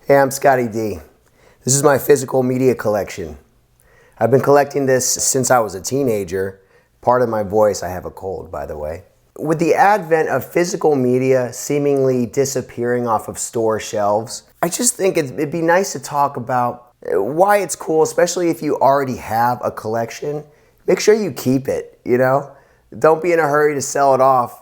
Hey, I'm Scotty D. This is my physical media collection. I've been collecting this since I was a teenager. Part of my voice, I have a cold, by the way. With the advent of physical media seemingly disappearing off of store shelves, I just think it'd be nice to talk about why it's cool, especially if you already have a collection. Make sure you keep it, you know? Don't be in a hurry to sell it off.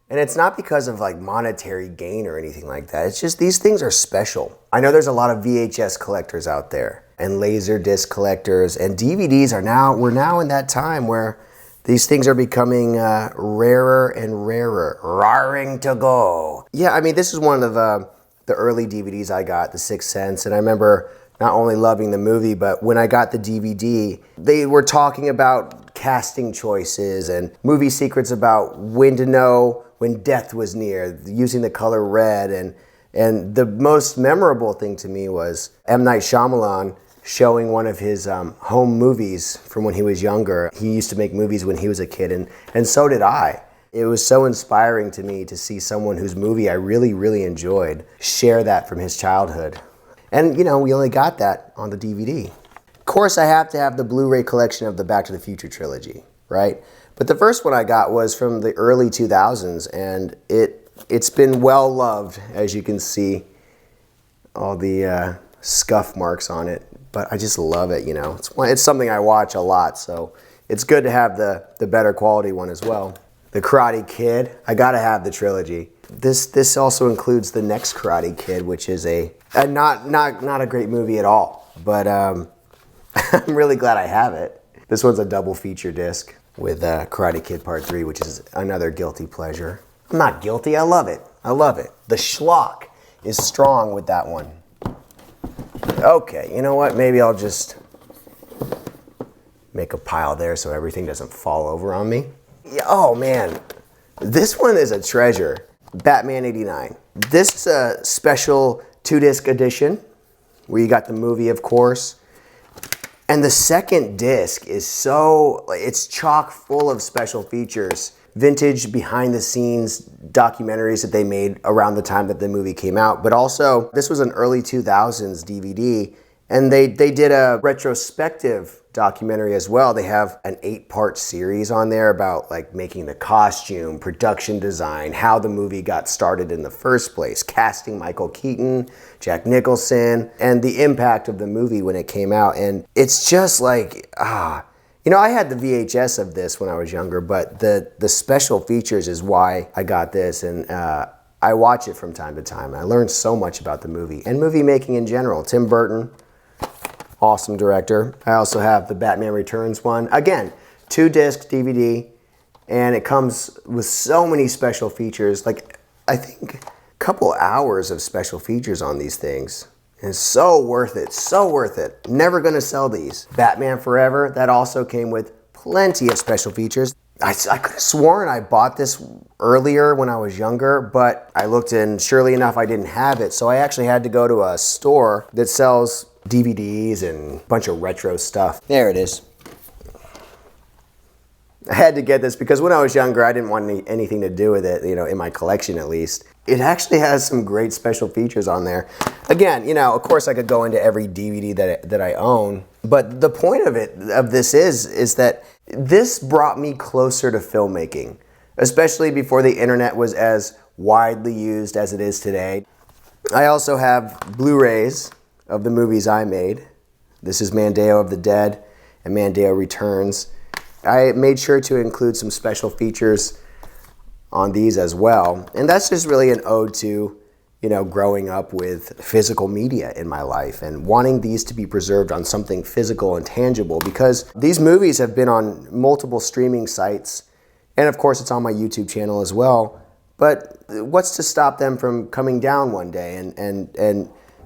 And it's not because of like monetary gain or anything like that. It's just these things are special. I know there's a lot of VHS collectors out there and laser disc collectors, and DVDs we're now in that time where these things are becoming rarer and rarer. Raring to go. Yeah, I mean, this is one of the early DVDs I got, The Sixth Sense, and I remember not only loving the movie, but when I got the DVD, they were talking about casting choices and movie secrets about when to know when death was near, using the color red. And the most memorable thing to me was M. Night Shyamalan showing one of his home movies from when he was younger. He used to make movies when he was a kid, and so did I. It was so inspiring to me to see someone whose movie I really, really enjoyed share that from his childhood. And, you know, we only got that on the DVD. Of course, I have to have the Blu-ray collection of the Back to the Future trilogy, right? But the first one I got was from the early 2000s, and it's been well loved, as you can see, all the scuff marks on it. But I just love it, you know. It's something I watch a lot, so it's good to have the better quality one as well. The Karate Kid, I gotta have the trilogy. This also includes the next Karate Kid, which is not a great movie at all, but I'm really glad I have it. This one's a double feature disc with Karate Kid Part 3, which is another guilty pleasure. I'm not guilty, I love it. I love it. The schlock is strong with that one. Okay, you know what? Maybe I'll just make a pile there so everything doesn't fall over on me. Yeah, oh man, this one is a treasure. Batman '89. This is a special 2-disc edition where you got the movie, of course. And the second disc is it's chock full of special features. Vintage behind the scenes documentaries that they made around the time that the movie came out. But also, this was an early 2000s DVD, and they did a retrospective documentary as well. They have an 8-part series on there about like making the costume, production design, how the movie got started in the first place, casting Michael Keaton, Jack Nicholson, and the impact of the movie when it came out. And it's just like, you know, I had the VHS of this when I was younger, but the special features is why I got this, and I watch it from time to time. I learned so much about the movie and movie making in general. Tim Burton, awesome director. I also have the Batman Returns one. Again, 2-disc DVD, and it comes with so many special features. Like, I think a couple hours of special features on these things. And it's so worth it, so worth it. Never gonna sell these. Batman Forever, that also came with plenty of special features. I could have sworn I bought this earlier when I was younger, but I looked and surely enough I didn't have it. So I actually had to go to a store that sells DVDs and a bunch of retro stuff. There it is. I had to get this because when I was younger, I didn't want anything to do with it, you know, in my collection at least. It actually has some great special features on there. Again, you know, of course I could go into every DVD that I own, but the point of this is that this brought me closer to filmmaking, especially before the internet was as widely used as it is today. I also have Blu-rays of the movies I made. This is Mandeo of the Dead and Mandeo Returns. I made sure to include some special features on these as well. And that's just really an ode to, you know, growing up with physical media in my life and wanting these to be preserved on something physical and tangible, because these movies have been on multiple streaming sites. And of course, it's on my YouTube channel as well. But what's to stop them from coming down one day? And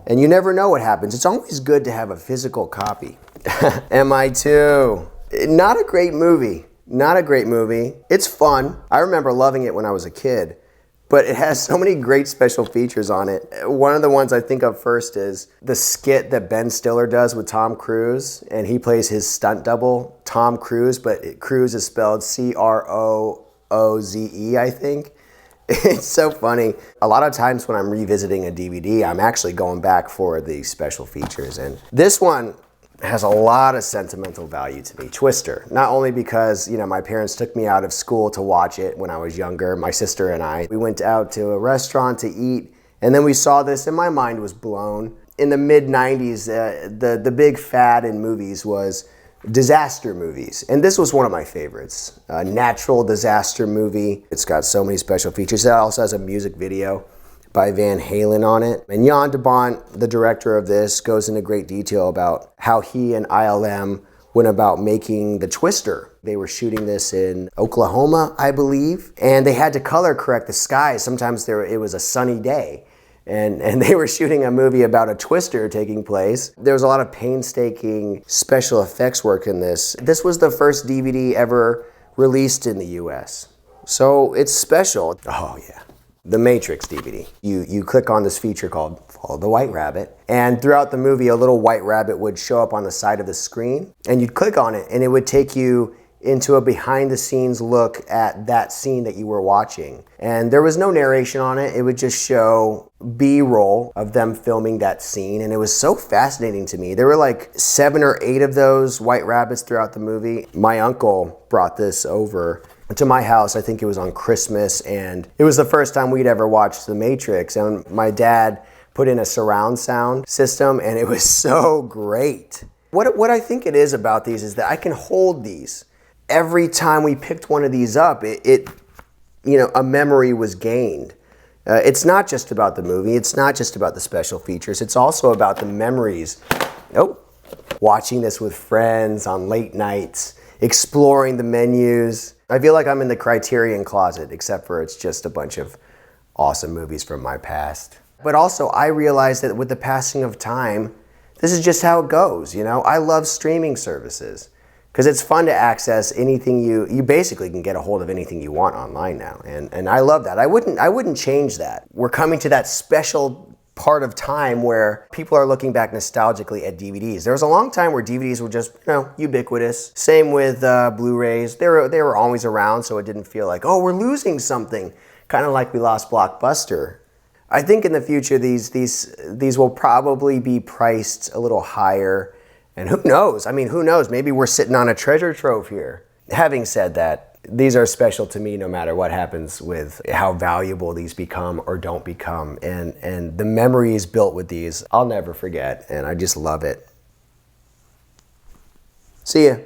you never know what happens. It's always good to have a physical copy. MI2. Not a great movie. Not a great movie. It's fun. I remember loving it when I was a kid, but it has so many great special features on it. One of the ones I think of first is the skit that Ben Stiller does with Tom Cruise, and he plays his stunt double, Tom Cruise, but Cruise is spelled C-R-O-O-Z-E, I think. It's so funny. A lot of times when I'm revisiting a DVD, I'm actually going back for the special features. And this one has a lot of sentimental value to me, Twister. Not only because, you know, my parents took me out of school to watch it when I was younger, my sister and I. We went out to a restaurant to eat, and then we saw this, and my mind was blown. In the mid-90s, the big fad in movies was disaster movies, and this was one of my favorites. A natural disaster movie. It's got so many special features. It also has a music video by Van Halen on it. And Jan de Bont, the director of this, goes into great detail about how he and ILM went about making the Twister. They were shooting this in Oklahoma, I believe, and they had to color correct the skies. Sometimes it was a sunny day. And they were shooting a movie about a twister taking place. There was a lot of painstaking special effects work in this. This was the first DVD ever released in the US. So it's special. Oh yeah, the Matrix DVD. You click on this feature called Follow the White Rabbit, and throughout the movie a little white rabbit would show up on the side of the screen, and you'd click on it and it would take you into a behind-the-scenes look at that scene that you were watching. And there was no narration on it. It would just show B-roll of them filming that scene, and it was so fascinating to me. There were like 7 or 8 of those white rabbits throughout the movie. My uncle brought this over to my house. I think it was on Christmas, and it was the first time we'd ever watched The Matrix, and my dad put in a surround sound system, and it was so great. What I think it is about these is that I can hold these. Every time we picked one of these up, a memory was gained. It's not just about the movie. It's not just about the special features. It's also about the memories. Watching this with friends on late nights, exploring the menus. I feel like I'm in the Criterion closet, except for it's just a bunch of awesome movies from my past. But also, I realized that with the passing of time, this is just how it goes. You know, I love streaming services, because it's fun to access anything you basically can get a hold of anything you want online now. And I love that. I wouldn't change that. We're coming to that special part of time where people are looking back nostalgically at DVDs. There was a long time where DVDs were just, ubiquitous. Same with Blu-rays. They were always around, so it didn't feel like, oh, we're losing something. Kind of like we lost Blockbuster. I think in the future these will probably be priced a little higher. And who knows? I mean, who knows? Maybe we're sitting on a treasure trove here. Having said that, these are special to me no matter what happens with how valuable these become or don't become. And the memories built with these, I'll never forget. And I just love it. See ya.